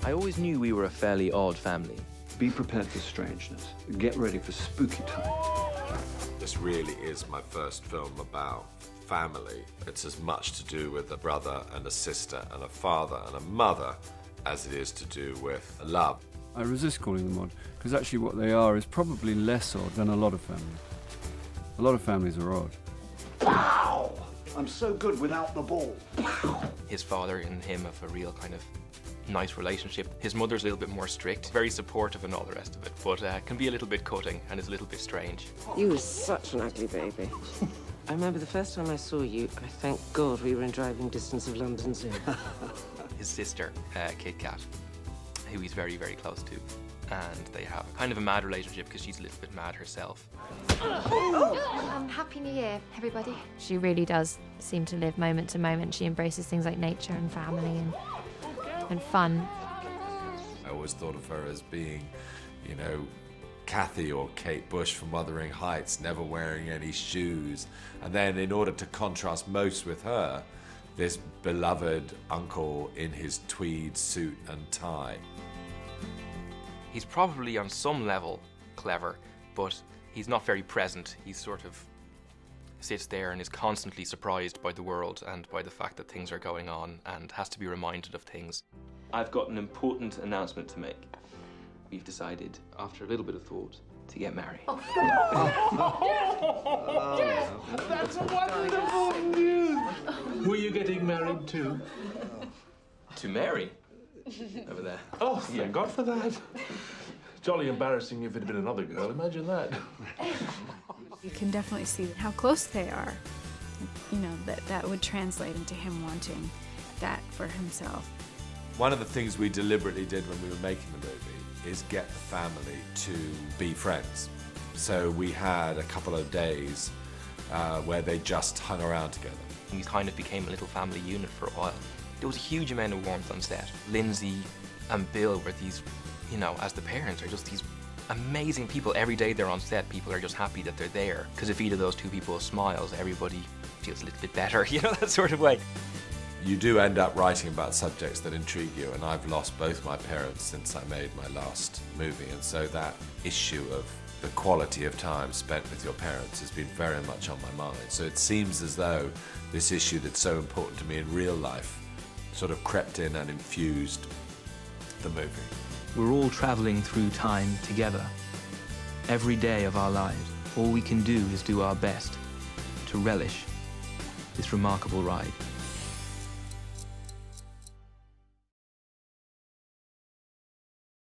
I always knew we were a fairly odd family. Be prepared for strangeness. Get ready for spooky time. This really is my first film about family. It's as much to do with a brother and a sister and a father and a mother as it is to do with love. I resist calling them odd, because actually what they are is probably less odd than a lot of families. A lot of families are odd. Wow! I'm so good without the ball. Wow! His father and him have a real kind of nice relationship. His mother's a little bit more strict, very supportive and all the rest of it, but can be a little bit cutting and is a little bit strange. You were such an ugly baby. I remember the first time I saw you, I thank God we were in driving distance of London Zoo. His sister, Kit Kat, who he's very, very close to, and they have kind of a mad relationship because she's a little bit mad herself. Happy New Year, everybody. She really does seem to live moment to moment. She embraces things like nature and family and fun. I always thought of her as being, you know, Kathy or Kate Bush from Wuthering Heights, never wearing any shoes. And then in order to contrast most with her, this beloved uncle in his tweed suit and tie. He's probably on some level clever, but he's not very present. He sort of sits there and is constantly surprised by the world and by the fact that things are going on and has to be reminded of things. I've got an important announcement to make. We've decided, after a little bit of thought, to get married. That's wonderful news! Who are you getting married to? To Mary? Over there. Oh, thank God for that. Jolly embarrassing if it had been another girl, imagine that. You can definitely see how close they are. You know, that would translate into him wanting that for himself. One of the things we deliberately did when we were making the movie is get the family to be friends. So we had a couple of days where they just hung around together. We kind of became a little family unit for a while. There was a huge amount of warmth on set. Lindsay and Bill were these, you know, as the parents, are just these amazing people. Every day they're on set, people are just happy that they're there. Because if either of those two people smiles, everybody feels a little bit better, you know, that sort of way. You do end up writing about subjects that intrigue you, and I've lost both my parents since I made my last movie, and so that issue of the quality of time spent with your parents has been very much on my mind. So it seems as though this issue that's so important to me in real life sort of crept in and infused the movie. We're all traveling through time together. Every day of our lives, all we can do is do our best to relish this remarkable ride.